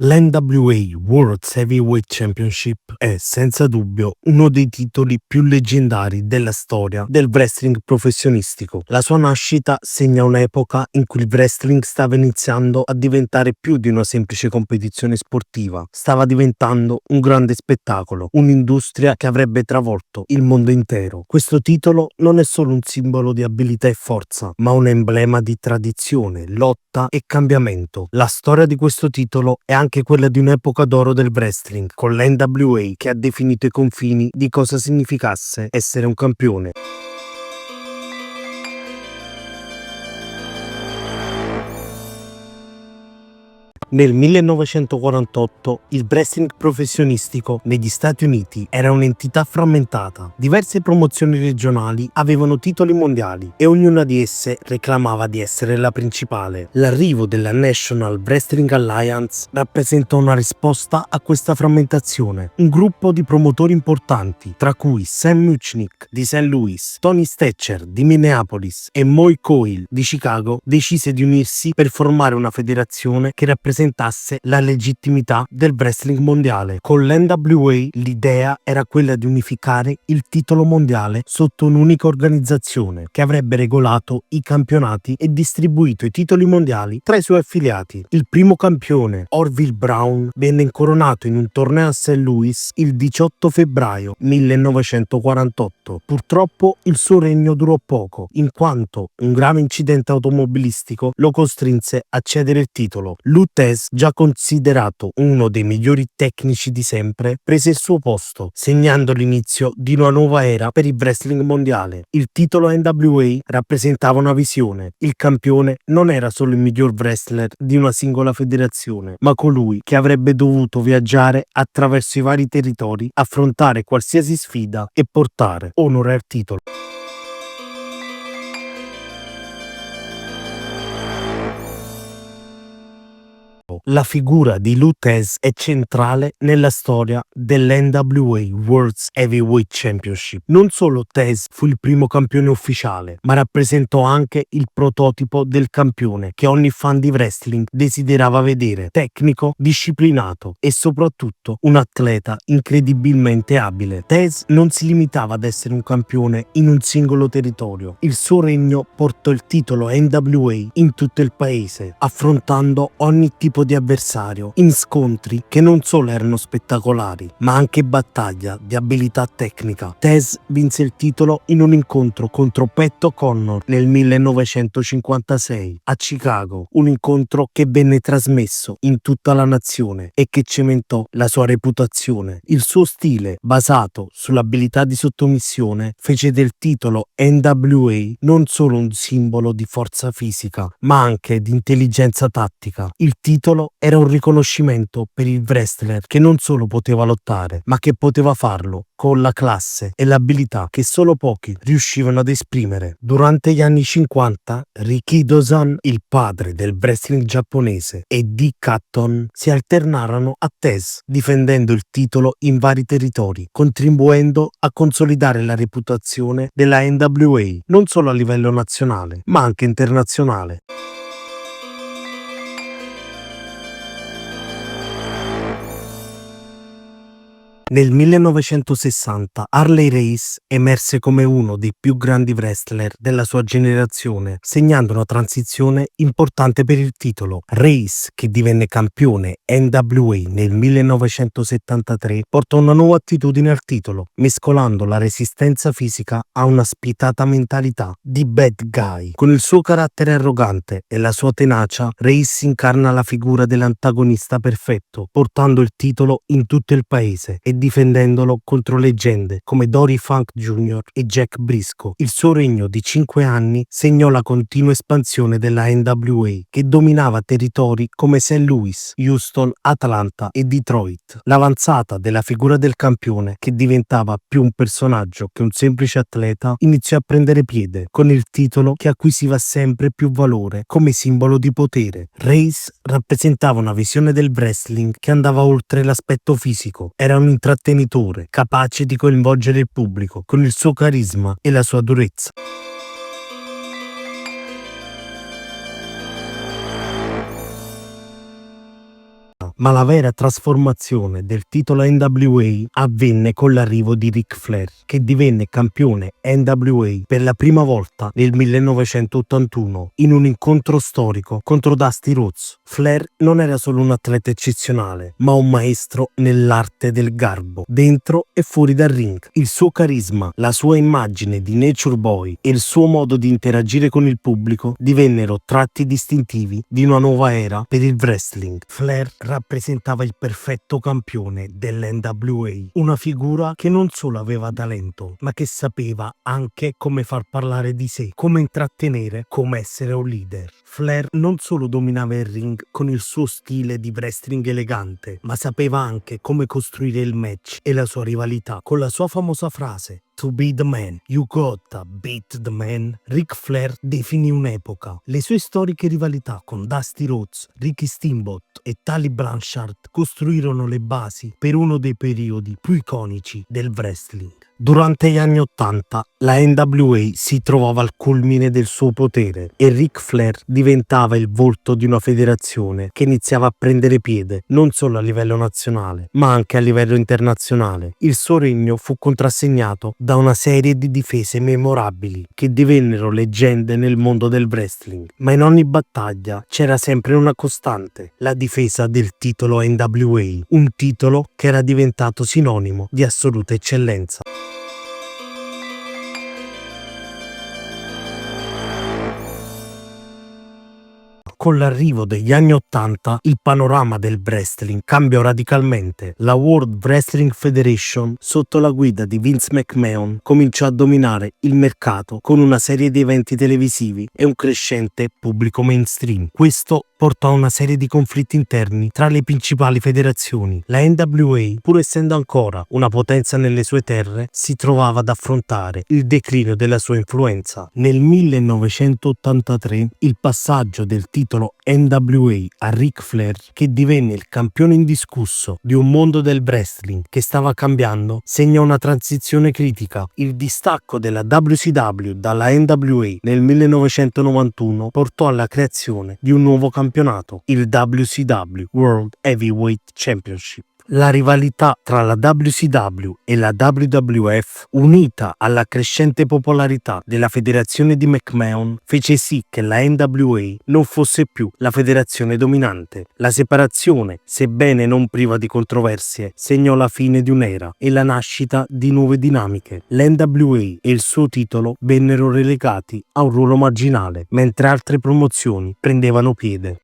L'NWA World Heavyweight Championship è senza dubbio uno dei titoli più leggendari della storia del wrestling professionistico. La sua nascita segna un'epoca in cui il wrestling stava iniziando a diventare più di una semplice competizione sportiva, stava diventando un grande spettacolo, un'industria che avrebbe travolto il mondo intero. Questo titolo non è solo un simbolo di abilità e forza, ma un emblema di tradizione, lotta e cambiamento. La storia di questo titolo è anche quella di un'epoca d'oro del wrestling, con l'NWA che ha definito i confini di cosa significasse essere un campione. Nel 1948 il wrestling professionistico negli Stati Uniti era un'entità frammentata. Diverse promozioni regionali avevano titoli mondiali e ognuna di esse reclamava di essere la principale. L'arrivo della National Wrestling Alliance rappresenta una risposta a questa frammentazione. Un gruppo di promotori importanti, tra cui Sam Muchnick di St. Louis, Tony Stetcher di Minneapolis e Moy Coyle di Chicago, decise di unirsi per formare una federazione che rappresentasse la legittimità del wrestling mondiale. Con l'NWA l'idea era quella di unificare il titolo mondiale sotto un'unica organizzazione che avrebbe regolato i campionati e distribuito i titoli mondiali tra i suoi affiliati. Il primo campione, Orville Brown, venne incoronato in un torneo a St. Louis il 18 febbraio 1948. Purtroppo il suo regno durò poco, in quanto un grave incidente automobilistico lo costrinse a cedere il titolo. Lou Thesz, già considerato uno dei migliori tecnici di sempre, prese il suo posto, segnando l'inizio di una nuova era per il wrestling mondiale. Il titolo NWA rappresentava una visione. Il campione non era solo il miglior wrestler di una singola federazione, ma colui che avrebbe dovuto viaggiare attraverso i vari territori, affrontare qualsiasi sfida e portare onore al titolo. La figura di Lou Thesz è centrale nella storia dell'NWA World Heavyweight Championship. Non solo Thesz fu il primo campione ufficiale, ma rappresentò anche il prototipo del campione che ogni fan di wrestling desiderava vedere: tecnico, disciplinato e soprattutto un atleta incredibilmente abile. Thesz non si limitava ad essere un campione in un singolo territorio. Il suo regno portò il titolo NWA in tutto il paese, affrontando ogni tipo di avversario in scontri che non solo erano spettacolari, ma anche battaglia di abilità tecnica. Thesz vinse il titolo in un incontro contro Pat O'Connor nel 1956 a Chicago, un incontro che venne trasmesso in tutta la nazione e che cementò la sua reputazione. Il suo stile, basato sull'abilità di sottomissione, fece del titolo NWA non solo un simbolo di forza fisica, ma anche di intelligenza tattica. Il titolo era un riconoscimento per il wrestler che non solo poteva lottare, ma che poteva farlo con la classe e l'abilità che solo pochi riuscivano ad esprimere. Durante gli anni 50, Rikidō-san, il padre del wrestling giapponese, e Dick Hutton si alternarono a Thesz, difendendo il titolo in vari territori, contribuendo a consolidare la reputazione della NWA non solo a livello nazionale, ma anche internazionale. Nel 1960 Harley Race emerse come uno dei più grandi wrestler della sua generazione, segnando una transizione importante per il titolo. Race, che divenne campione NWA nel 1973, portò una nuova attitudine al titolo, mescolando la resistenza fisica a una spietata mentalità di bad guy. Con il suo carattere arrogante e la sua tenacia, Race incarna la figura dell'antagonista perfetto, portando il titolo in tutto il paese e difendendolo contro leggende come Dory Funk Jr. e Jack Briscoe. Il suo regno di 5 anni segnò la continua espansione della NWA, che dominava territori come St. Louis, Houston, Atlanta e Detroit. L'avanzata della figura del campione, che diventava più un personaggio che un semplice atleta, iniziò a prendere piede, con il titolo che acquisiva sempre più valore come simbolo di potere. Race rappresentava una visione del wrestling che andava oltre l'aspetto fisico. Era un intrattenitore, capace di coinvolgere il pubblico con il suo carisma e la sua durezza. ma la vera trasformazione del titolo NWA avvenne con l'arrivo di Ric Flair, che divenne campione NWA per la prima volta nel 1981 in un incontro storico contro Dusty Rhodes. Flair non era solo un atleta eccezionale, ma un maestro nell'arte del garbo, dentro e fuori dal ring. Il suo carisma, la sua immagine di Nature Boy e il suo modo di interagire con il pubblico divennero tratti distintivi di una nuova era per il wrestling. Flair rappresentava il perfetto campione dell'NWA, una figura che non solo aveva talento, ma che sapeva anche come far parlare di sé, come intrattenere, come essere un leader. Flair non solo dominava il ring con il suo stile di wrestling elegante, ma sapeva anche come costruire il match e la sua rivalità con la sua famosa frase "To be the man, you gotta beat the man". Ric Flair definì un'epoca. Le sue storiche rivalità con Dusty Rhodes, Ricky Steamboat e Tully Blanchard costruirono le basi per uno dei periodi più iconici del wrestling. Durante gli anni '80 la NWA si trovava al culmine del suo potere e Ric Flair diventava il volto di una federazione che iniziava a prendere piede non solo a livello nazionale ma anche a livello internazionale. Il suo regno fu contrassegnato da una serie di difese memorabili che divennero leggende nel mondo del wrestling, ma in ogni battaglia c'era sempre una costante: la difesa del titolo NWA, un titolo che era diventato sinonimo di assoluta eccellenza. Con l'arrivo degli anni '80 il panorama del wrestling cambiò radicalmente. La World Wrestling Federation, sotto la guida di Vince McMahon, cominciò a dominare il mercato con una serie di eventi televisivi e un crescente pubblico mainstream. Questo portò a una serie di conflitti interni tra le principali federazioni. La NWA, pur essendo ancora una potenza nelle sue terre, si trovava ad affrontare il declino della sua influenza. Nel 1983 il passaggio del titolo NWA a Ric Flair, che divenne il campione indiscusso di un mondo del wrestling che stava cambiando, segnò una transizione critica. Il distacco della WCW dalla NWA nel 1991 portò alla creazione di un nuovo campionato, il WCW World Heavyweight Championship. La rivalità tra la WCW e la WWF, unita alla crescente popolarità della federazione di McMahon, fece sì che la NWA non fosse più la federazione dominante. La separazione, sebbene non priva di controversie, segnò la fine di un'era e la nascita di nuove dinamiche. L'NWA e il suo titolo vennero relegati a un ruolo marginale, mentre altre promozioni prendevano piede.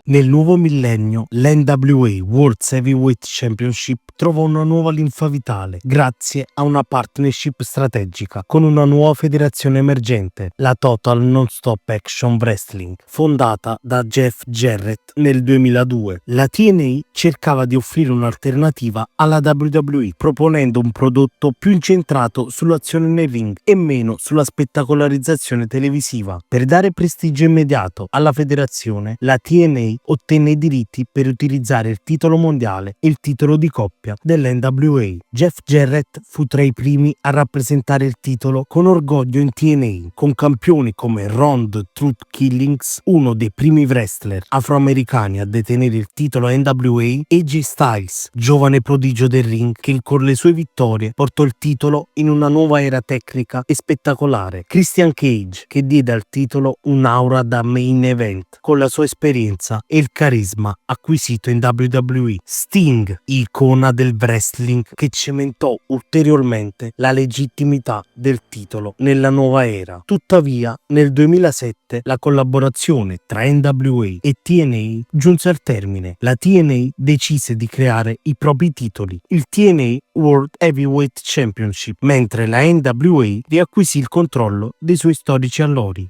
Nel nuovo millennio, l'NWA World Heavyweight Championship trovò una nuova linfa vitale grazie a una partnership strategica con una nuova federazione emergente, la Total Non-Stop Action Wrestling, fondata da Jeff Jarrett nel 2002. La TNA cercava di offrire un'alternativa alla WWE, proponendo un prodotto più incentrato sull'azione nel ring e meno sulla spettacolarizzazione televisiva. Per dare prestigio immediato alla federazione, la TNA ottenne i diritti per utilizzare il titolo mondiale e il titolo di coppia dell'NWA. Jeff Jarrett fu tra i primi a rappresentare il titolo con orgoglio in TNA, con campioni come Ron The Truth Killings, uno dei primi wrestler afroamericani a detenere il titolo NWA, e AJ Styles, giovane prodigio del ring che con le sue vittorie portò il titolo in una nuova era tecnica e spettacolare. Christian Cage, che diede al titolo un'aura da main event con la sua esperienza e il carisma acquisito in WWE. Sting, icona del wrestling che cementò ulteriormente la legittimità del titolo nella nuova era. Tuttavia, nel 2007 la collaborazione tra NWA e TNA giunse al termine. La TNA decise di creare i propri titoli, il TNA World Heavyweight Championship, mentre la NWA riacquisì il controllo dei suoi storici allori.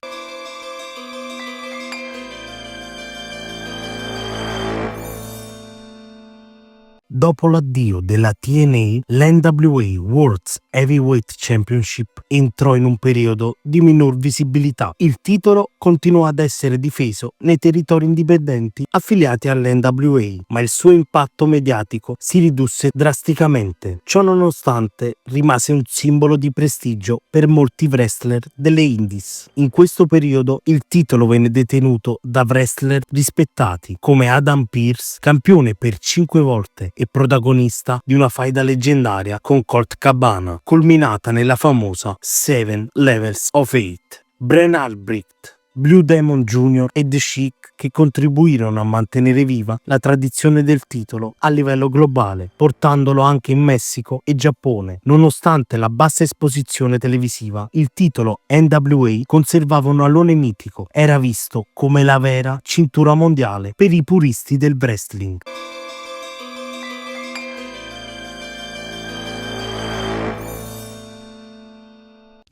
Dopo l'addio della TNA, l'NWA World's Heavyweight Championship entrò in un periodo di minor visibilità. Il titolo continuò ad essere difeso nei territori indipendenti affiliati all'NWA, ma il suo impatto mediatico si ridusse drasticamente. Ciò nonostante rimase un simbolo di prestigio per molti wrestler delle indies. In questo periodo il titolo venne detenuto da wrestler rispettati come Adam Pearce, campione per 5 volte e protagonista di una faida leggendaria con Colt Cabana, culminata nella famosa Seven Levels of Hate. Bret Albrecht, Blue Demon Jr. e The Sheik, che contribuirono a mantenere viva la tradizione del titolo a livello globale, portandolo anche in Messico e Giappone. Nonostante la bassa esposizione televisiva, il titolo NWA conservava un alone mitico, era visto come la vera cintura mondiale per i puristi del wrestling.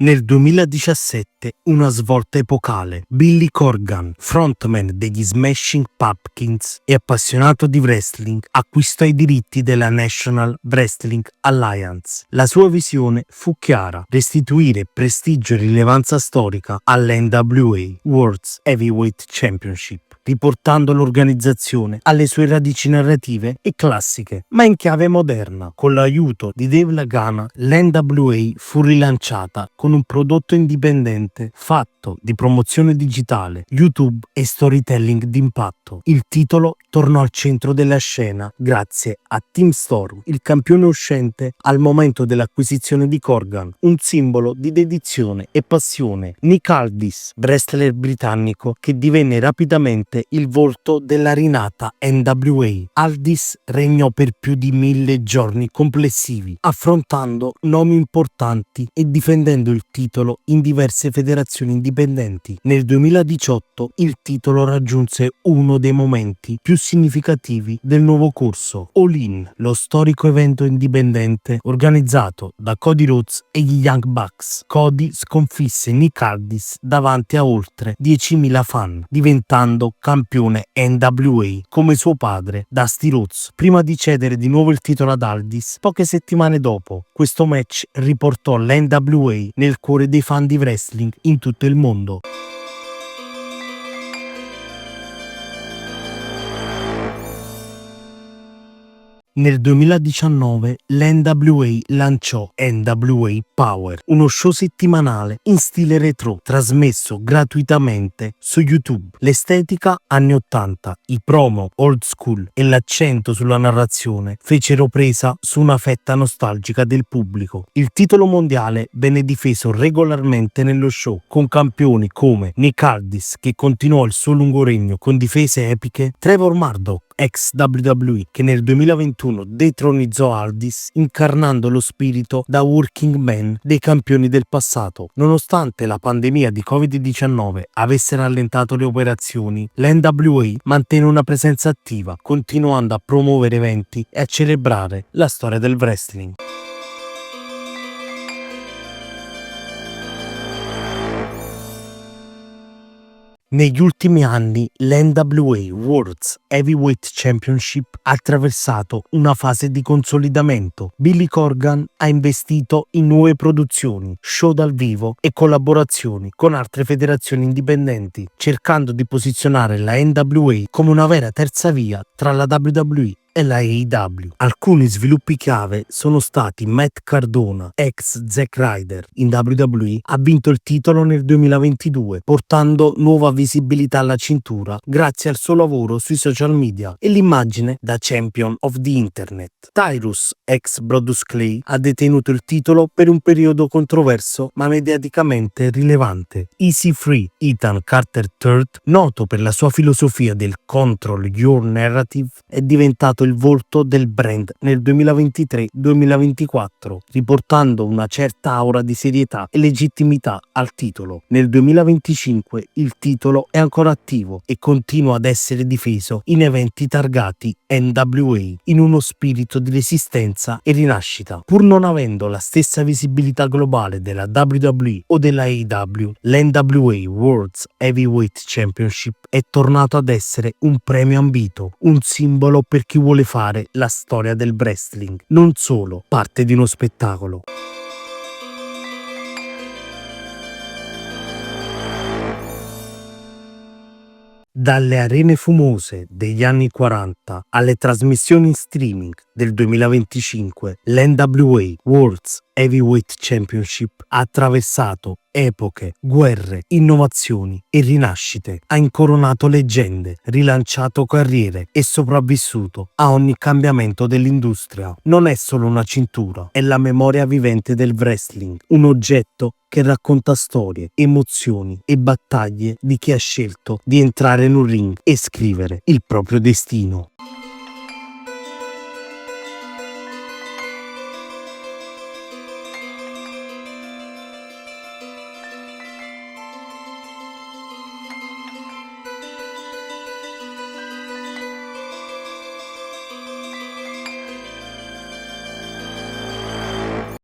Nel 2017 una svolta epocale. Billy Corgan, frontman degli Smashing Pumpkins e appassionato di wrestling, acquistò i diritti della National Wrestling Alliance. La sua visione fu chiara: restituire prestigio e rilevanza storica all'NWA World's Heavyweight Championship, riportando l'organizzazione alle sue radici narrative e classiche, ma in chiave moderna. Con l'aiuto di Dave Lagana, l'NWA fu rilanciata con un prodotto indipendente fatto di promozione digitale, YouTube e storytelling d'impatto. Il titolo tornò al centro della scena grazie a Tim Storm, il campione uscente al momento dell'acquisizione di Corgan, un simbolo di dedizione e passione. Nick Aldis, wrestler britannico che divenne rapidamente il volto della rinata NWA. Aldis regnò per più di 1000 giorni complessivi, affrontando nomi importanti e difendendo il titolo in diverse federazioni indipendenti. Nel 2018 il titolo raggiunse uno dei momenti più significativi del nuovo corso, All In, lo storico evento indipendente organizzato da Cody Rhodes e gli Young Bucks. Cody sconfisse Nick Aldis davanti a oltre 10.000 fan, diventando campione NWA come suo padre Dusty Rhodes, prima di cedere di nuovo il titolo ad Aldis poche settimane dopo. Questo match riportò l'NWA nel cuore dei fan di wrestling in tutto il mondo. Nel 2019 l'NWA lanciò NWA Power, uno show settimanale in stile retro, trasmesso gratuitamente su YouTube. L'estetica anni 80, i promo old school e l'accento sulla narrazione fecero presa su una fetta nostalgica del pubblico. Il titolo mondiale venne difeso regolarmente nello show, con campioni come Nick Aldis, che continuò il suo lungo regno con difese epiche, Trevor Murdoch, ex WWE, che nel 2021 detronizzò Aldis incarnando lo spirito da working man dei campioni del passato. Nonostante la pandemia di Covid-19 avesse rallentato le operazioni, l'NWA mantenne una presenza attiva, continuando a promuovere eventi e a celebrare la storia del wrestling. Negli ultimi anni l'NWA World's Heavyweight Championship ha attraversato una fase di consolidamento. Billy Corgan ha investito in nuove produzioni, show dal vivo e collaborazioni con altre federazioni indipendenti, cercando di posizionare la NWA come una vera terza via tra la WWE e la AEW. Alcuni sviluppi chiave sono stati Matt Cardona, ex Zack Ryder in WWE, ha vinto il titolo nel 2022, portando nuova visibilità alla cintura grazie al suo lavoro sui social media e l'immagine da champion of the internet. Tyrus, ex Brodus Clay, ha detenuto il titolo per un periodo controverso ma mediaticamente rilevante. Easy Free, Ethan Carter III, noto per la sua filosofia del Control Your Narrative, è diventato il volto del brand nel 2023-2024, riportando una certa aura di serietà e legittimità al titolo. Nel 2025 il titolo è ancora attivo e continua ad essere difeso in eventi targati NWA, in uno spirito di resistenza e rinascita. Pur non avendo la stessa visibilità globale della WWE o della AEW, l'NWA World's Heavyweight Championship è tornato ad essere un premio ambito, un simbolo per chi vuole vuole fare la storia del wrestling, non solo parte di uno spettacolo. Dalle arene fumose degli anni 40 alle trasmissioni in streaming del 2025, l'NWA World's Heavyweight Championship ha attraversato epoche, guerre, innovazioni e rinascite, ha incoronato leggende, rilanciato carriere e sopravvissuto a ogni cambiamento dell'industria. Non è solo una cintura, è la memoria vivente del wrestling, un oggetto che racconta storie, emozioni e battaglie di chi ha scelto di entrare in un ring e scrivere il proprio destino.